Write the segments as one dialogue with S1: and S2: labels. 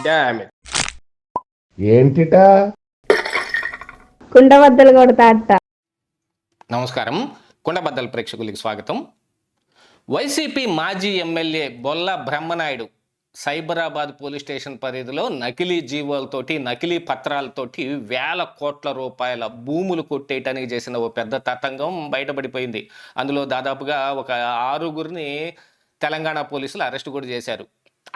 S1: Damn it.
S2: ఏంటిటా
S3: కుండబద్దలు కొడతా అట్ట.
S4: నమస్కారం, కుండబద్దల ప్రేక్షకులకి స్వాగతం. వైసీపీ మాజీ MLA Bolla Brahmanaidu Cyberabad police station పరిధిలో నకిలీ జీవోలతోటి, నకిలీ పత్రాలతోటి వేల కోట్ల రూపాయల భూములు కొట్టేయటానికి చేసిన ఓ పెద్ద తతంగం బయటపడిపోయింది. అందులో దాదాపుగా ఒక 6గురిని తెలంగాణ పోలీసులు అరెస్ట్ కూడా చేశారు.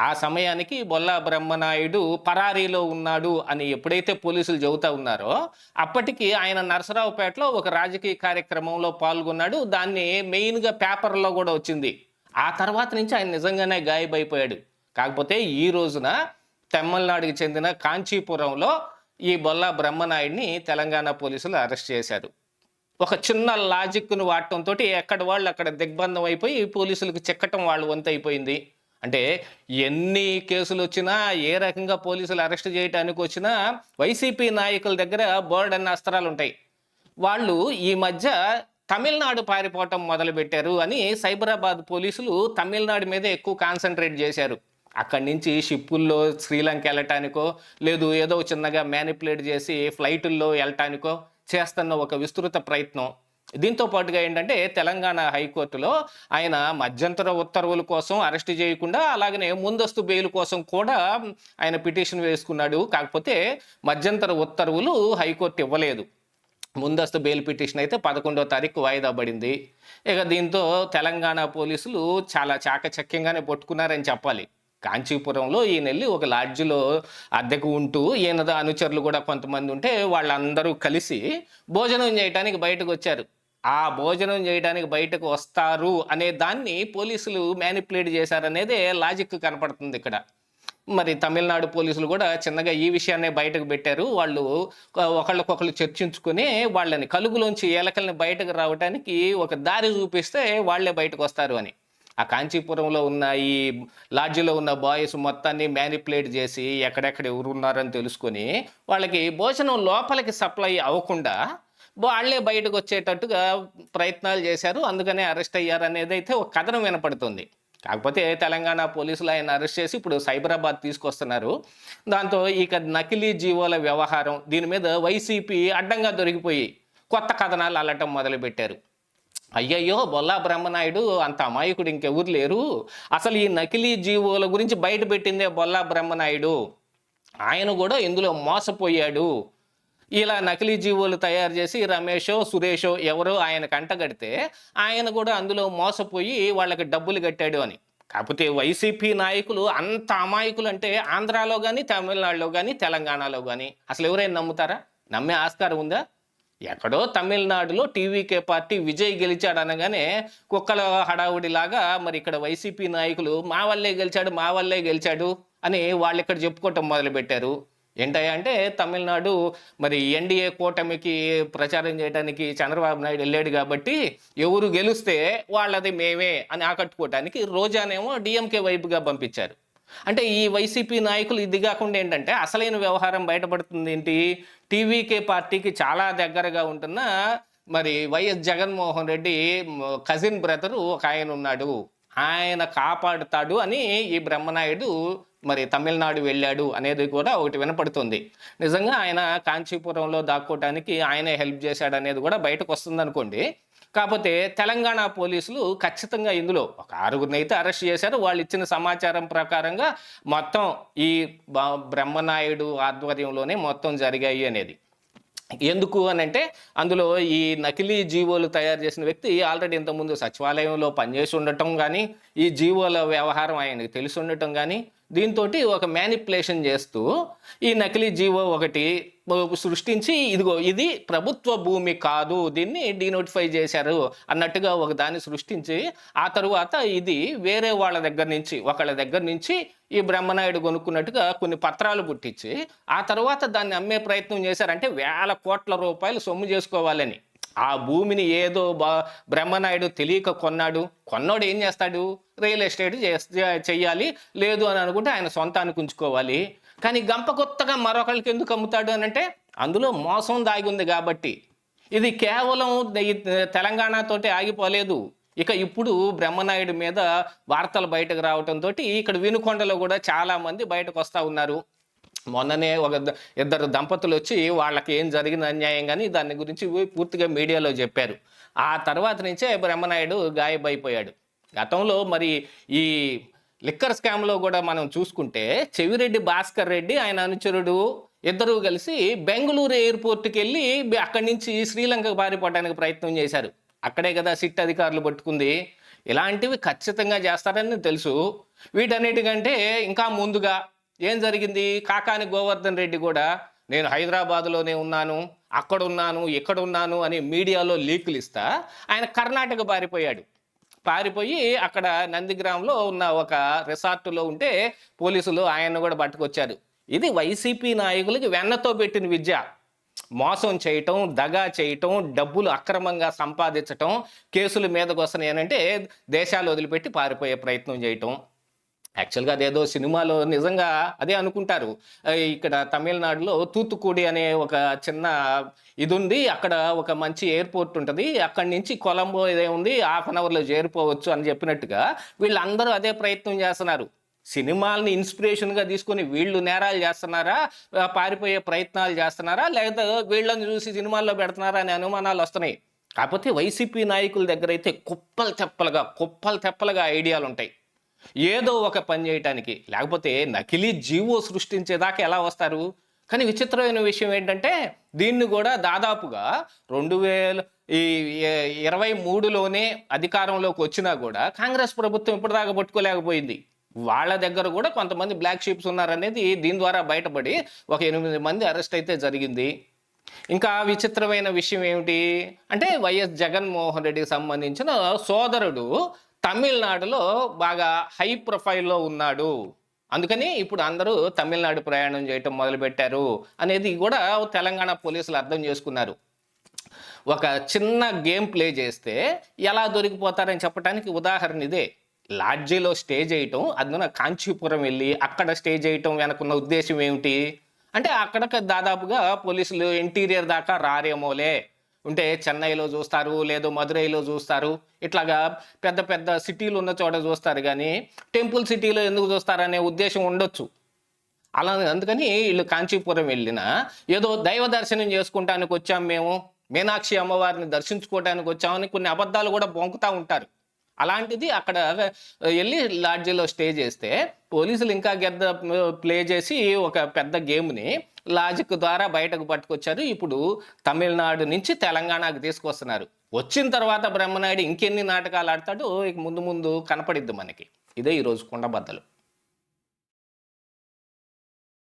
S4: ఆ సమయానికి బొల్ల బ్రహ్మనాయుడు పరారీలో ఉన్నాడు అని ఎప్పుడైతే పోలీసులు చెబుతా ఉన్నారో అప్పటికి ఆయన నరసరావుపేటలో ఒక రాజకీయ కార్యక్రమంలో పాల్గొన్నాడు. దాన్ని మెయిన్గా పేపర్లో కూడా వచ్చింది. ఆ తర్వాత నుంచి ఆయన నిజంగానే గాయబైపోయాడు. కాకపోతే ఈ రోజున తమిళనాడుకి చెందిన కాంచీపురంలో ఈ బొల్ల బ్రహ్మనాయుడిని తెలంగాణ పోలీసులు అరెస్ట్ చేశారు. ఒక చిన్న లాజిక్ను వాడటంతో ఎక్కడ వాళ్ళు అక్కడ దిగ్బంధం అయిపోయి పోలీసులకు చిక్కటం వాళ్ళు వంతు అయిపోయింది. అంటే ఎన్ని కేసులు వచ్చినా, ఏ రకంగా పోలీసులు అరెస్ట్ చేయడానికి వచ్చినా వైసీపీ నాయకుల దగ్గర బోర్డ్ అన్న అస్త్రాలు ఉంటాయి. వాళ్ళు ఈ మధ్య తమిళనాడు పారిపోవటం మొదలుపెట్టారు అని సైబరాబాద్ పోలీసులు తమిళనాడు మీద ఎక్కువ కాన్సన్ట్రేట్ చేశారు. అక్కడి నుంచి షిప్పుల్లో శ్రీలంక వెళ్ళటానికో, లేదు ఏదో చిన్నగా మ్యానిపులేట్ చేసి ఫ్లైటుల్లో వెళ్ళటానికో చేస్తున్న ఒక విస్తృత ప్రయత్నం. దీంతో పాటుగా ఏంటంటే తెలంగాణ హైకోర్టులో ఆయన మధ్యంతర ఉత్తర్వుల కోసం అరెస్ట్ చేయకుండా అలాగనే ముందస్తు బెయిల్ కోసం కూడా ఆయన పిటిషన్ వేసుకున్నాడు. కాకపోతే మధ్యంతర ఉత్తర్వులు హైకోర్టు ఇవ్వలేదు. ముందస్తు బెయిల్ పిటిషన్ అయితే 11వ తారీఖు వాయిదా పడింది. ఇక దీంతో తెలంగాణ పోలీసులు చాలా చాకచక్యంగానే పట్టుకున్నారని చెప్పాలి. కాంచీపురంలో ఈయన వెళ్ళి ఒక లాడ్జిలో అద్దెకు ఉంటూ ఈయన అనుచరులు కూడా కొంతమంది ఉంటే వాళ్ళందరూ కలిసి భోజనం చేయడానికి బయటకు వచ్చారు. ఆ భోజనం చేయడానికి బయటకు వస్తారు అనే దాన్ని పోలీసులు మ్యానిపులేట్ చేశారనేదే లాజిక్ కనపడుతుంది ఇక్కడ. మరి తమిళనాడు పోలీసులు కూడా చిన్నగా ఈ విషయాన్నే బయటకు పెట్టారు. వాళ్ళు ఒకళ్ళకొకళ్ళు చర్చించుకుని వాళ్ళని కలుగులోంచి ఎలకల్ని బయటకు రావడానికి ఒక దారి చూపిస్తే వాళ్లే బయటకు వస్తారు అని. ఆ కాంచీపురంలో ఉన్న ఈ లాడ్జిలో ఉన్న బాయ్స్ మొత్తాన్ని మ్యానిపులేట్ చేసి ఎక్కడెక్కడ ఎవరు ఉన్నారని తెలుసుకొని వాళ్ళకి భోజనం లోపలికి సప్లై అవ్వకుండా వాళ్ళే బయటకు వచ్చేటట్టుగా ప్రయత్నాలు చేశారు. అందుకనే అరెస్ట్ అయ్యారు అనేది అయితే ఒక కథనం వినపడుతుంది. కాకపోతే తెలంగాణ పోలీసులు ఆయన అరెస్ట్ చేసి ఇప్పుడు సైబరాబాద్ తీసుకొస్తున్నారు. దాంతో ఇక నకిలీ జీవోల వ్యవహారం దీని మీద వైసీపీ అడ్డంగా దొరికిపోయి కొత్త కథనాలు అల్లటం మొదలుపెట్టారు. అయ్యయ్యో, బొల్లా బ్రహ్మనాయుడు అంత అమాయకుడు ఇంకెవరు లేరు, అసలు ఈ నకిలీ జీవోల గురించి బయట పెట్టిందే బొల్లా బ్రహ్మనాయుడు, ఆయన కూడా ఇందులో మోసపోయాడు. ఇలా నకిలీ జీవోలు తయారు చేసి రమేషో సురేషో ఎవరో ఆయన కంటగడితే ఆయన కూడా అందులో మోసపోయి వాళ్ళకి డబ్బులు కట్టాడు అని. కాకపోతే వైసీపీ నాయకులు అంత అమాయకులు అంటే ఆంధ్రాలో కానీ, తమిళనాడులో కానీ, తెలంగాణలో కానీ అసలు ఎవరైనా నమ్ముతారా? నమ్మే ఆస్కారం ఉందా? ఎక్కడో తమిళనాడులో టీవీకే పార్టీ విజయ్ గెలిచాడు అనగానే కుక్కల హడావుడిలాగా మరి ఇక్కడ వైసీపీ నాయకులు మా వల్లే గెలిచాడు అని వాళ్ళు ఇక్కడ చెప్పుకోవటం మొదలుపెట్టారు. ఏంటయ్యా అంటే తమిళనాడు మరి ఎన్డీఏ కూటమికి ప్రచారం చేయడానికి చంద్రబాబు నాయుడు వెళ్ళాడు కాబట్టి ఎవరు గెలిస్తే వాళ్ళది మేమే అని ఆకట్టుకోవటానికి రోజానేమో డిఎంకే వైపుగా పంపించారు. అంటే ఈ వైసీపీ నాయకులు ఇది కాకుండా ఏంటంటే అసలైన వ్యవహారం బయటపడుతుంది ఏంటి? టీవీకే పార్టీకి చాలా దగ్గరగా ఉంటున్న మరి YS Jaganmohan Reddy cousin brother ఒక ఆయన ఉన్నాడు, ఆయన కాపాడుతాడు అని ఈ బ్రహ్మనాయుడు మరి తమిళనాడు వెళ్ళాడు అనేది కూడా ఒకటి వినపడుతుంది. నిజంగా ఆయన కాంచీపురంలో దాక్కోవటానికి ఆయనే హెల్ప్ చేశాడు అనేది కూడా బయటకు వస్తుంది అనుకోండి. కాకపోతే తెలంగాణ పోలీసులు ఖచ్చితంగా ఇందులో ఒక 6గురిని అయితే అరెస్ట్ చేశారు. వాళ్ళు ఇచ్చిన సమాచారం ప్రకారంగా మొత్తం ఈ బ్రహ్మనాయుడు ఆధ్వర్యంలోనే మొత్తం జరిగాయి అనేది. ఎందుకు అని అంటే అందులో ఈ నకిలీ జీవోలు తయారు చేసిన వ్యక్తి ఆల్రెడీ ఇంతకుముందు సచివాలయంలో పనిచేసి ఉండటం కానీ, ఈ జీవోల వ్యవహారం ఆయనకు తెలిసి ఉండటం కానీ, దీంతో ఒక మ్యానిపులేషన్ చేస్తూ ఈ నకిలీ జీవో ఒకటి సృష్టించి ఇదిగో ఇది ప్రభుత్వ భూమి కాదు, దీన్ని డీనోటిఫై చేశారు అన్నట్టుగా ఒక దాన్ని సృష్టించి ఆ తరువాత ఇది వేరే వాళ్ళ దగ్గర నుంచి ఈ బ్రహ్మనాయుడు కొనుక్కున్నట్టుగా కొన్ని పత్రాలు పుట్టించి ఆ తర్వాత దాన్ని అమ్మే ప్రయత్నం చేశారంటే వేల కోట్ల రూపాయలు సొమ్ము చేసుకోవాలని. ఆ భూమిని ఏదో బ్రహ్మనాయుడు తెలియక కొన్నాడు ఏం చేస్తాడు? రియల్ ఎస్టేట్ చెయ్యాలి, లేదు అని అనుకుంటే ఆయన సొంతానికి ఉంచుకోవాలి. కానీ గంప కొత్తగా మరొకరికి ఎందుకు అమ్ముతాడు అని అంటే అందులో మోసం దాగి ఉంది కాబట్టి. ఇది కేవలం తెలంగాణతోటి ఆగిపోలేదు. ఇక ఇప్పుడు బ్రహ్మనాయుడు మీద వార్తలు బయటకు రావడంతో ఇక్కడ వినుకొండలో కూడా చాలా మంది బయటకు వస్తూ ఉన్నారు. మొన్ననే ఇద్దరు దంపతులు వచ్చి వాళ్ళకి ఏం జరిగిన అన్యాయం కానీ దాని గురించి పూర్తిగా మీడియాలో చెప్పారు. ఆ తర్వాత నుంచే బ్రహ్మనాయుడు గాయబైపోయాడు. గతంలో మరి ఈ లిక్కర్ స్కామ్లో కూడా మనం చూసుకుంటే చెవిరెడ్డి భాస్కర్ రెడ్డి ఆయన అనుచరుడు ఇద్దరూ కలిసి బెంగళూరు ఎయిర్పోర్ట్కి వెళ్ళి అక్కడి నుంచి శ్రీలంకకు పారిపోవడానికి ప్రయత్నం చేశారు. అక్కడే కదా సిట్ అధికారులు పట్టుకుంది. ఇలాంటివి ఖచ్చితంగా చేస్తారని తెలుసు. వీటన్నిటికంటే ఇంకా ముందుగా ఏం జరిగింది, కాకాని గోవర్ధన్ రెడ్డి కూడా నేను హైదరాబాద్లోనే ఉన్నాను, అక్కడున్నాను, ఇక్కడున్నాను అని మీడియాలో లీకులు ఇస్తా ఆయన కర్ణాటక పారిపోయి అక్కడ నందిగ్రామ్లో ఉన్న ఒక రిసార్టులో ఉంటే పోలీసులు ఆయన్ను కూడా పట్టుకొచ్చారు. ఇది వైసీపీ నాయకులకి వెన్నతో పెట్టిన విద్య. మోసం చేయటం, దగా చేయటం, డబ్బులు అక్రమంగా సంపాదించటం, కేసులు మీదకు వస్తున్నాయనంటే దేశాలు వదిలిపెట్టి పారిపోయే ప్రయత్నం చేయటం. యాక్చువల్గా అదేదో సినిమాలో నిజంగా అదే అనుకుంటారు. ఇక్కడ తమిళనాడులో తూత్తుకుడి అనే ఒక చిన్న ఇది ఉంది, అక్కడ ఒక మంచి ఎయిర్పోర్ట్ ఉంటుంది, అక్కడి నుంచి కొలంబో ఇదే ఉంది, హాఫ్ అన్ అవర్లో చేరిపోవచ్చు అని చెప్పినట్టుగా వీళ్ళందరూ అదే ప్రయత్నం చేస్తున్నారు. సినిమాలని ఇన్స్పిరేషన్గా తీసుకొని వీళ్ళు నేరాలు చేస్తున్నారా, పారిపోయే ప్రయత్నాలు చేస్తున్నారా, లేదా వీళ్ళని చూసి సినిమాల్లో పెడుతున్నారా అనే అనుమానాలు వస్తున్నాయి. కాకపోతే వైసీపీ నాయకుల దగ్గర అయితే కుప్పలు తెప్పలుగా ఐడియాలు ఉంటాయి ఏదో ఒక పని చేయటానికి. లేకపోతే నకిలీ జీవో సృష్టించేదాకా ఎలా వస్తారు? కానీ విచిత్రమైన విషయం ఏంటంటే దీన్ని కూడా దాదాపుగా 2023లోనే అధికారంలోకి వచ్చినా కూడా కాంగ్రెస్ ప్రభుత్వం ఇప్పటిదాకా పట్టుకోలేకపోయింది. వాళ్ళ దగ్గర కూడా కొంతమంది బ్లాక్ షీప్స్ ఉన్నారనేది దీని ద్వారా బయటపడి ఒక 8 మంది అరెస్ట్ అయితే జరిగింది. ఇంకా విచిత్రమైన విషయం ఏమిటి అంటే వైఎస్ జగన్మోహన్ రెడ్డికి సంబంధించిన సోదరుడు తమిళనాడులో బాగా హై ప్రొఫైల్లో ఉన్నాడు. అందుకని ఇప్పుడు అందరూ తమిళనాడు ప్రయాణం చేయటం మొదలుపెట్టారు అనేది కూడా తెలంగాణ పోలీసులు అర్థం చేసుకున్నారు. ఒక చిన్న గేమ్ ప్లే చేస్తే ఎలా దొరికిపోతారని చెప్పడానికి ఉదాహరణ ఇదే. లాడ్జీలో స్టే చేయటం, అందున కాంచీపురం వెళ్ళి అక్కడ స్టే చేయటం వెనకున్న ఉద్దేశం ఏమిటి అంటే అక్కడికి దాదాపుగా పోలీసులు ఇంటీరియర్ దాకా రారేమోలే, ఉంటే చెన్నైలో చూస్తారు, లేదు మదురైలో చూస్తారు, ఇట్లాగా పెద్ద పెద్ద సిటీలు ఉన్న చోట చూస్తారు, కానీ టెంపుల్ సిటీలో ఎందుకు చూస్తారనే ఉద్దేశం ఉండొచ్చు. అలా అందుకని వీళ్ళు కాంచీపురం వెళ్ళినా ఏదో దైవ దర్శనం చేసుకుంటానికి వచ్చాం, మేము మీనాక్షి అమ్మవారిని దర్శించుకోవడానికి వచ్చామని కొన్ని అబద్ధాలు కూడా బొంకుతూ ఉంటారు. అలాంటిది అక్కడ వెళ్ళి లాడ్జీలో స్టే చేస్తే పోలీసులు ఇంకా ప్లే చేసి ఒక పెద్ద గేమ్ని లాజిక్ ద్వారా బయటకు పట్టుకొచ్చారు. ఇప్పుడు తమిళనాడు నుంచి తెలంగాణకు తీసుకొస్తున్నారు. వచ్చిన తర్వాత బ్రహ్మనాయుడు ఇంకెన్ని నాటకాలు ఆడతాడో ఇక ముందు కనపడిద్ది మనకి. ఇదే ఈరోజు కుండబద్దలు.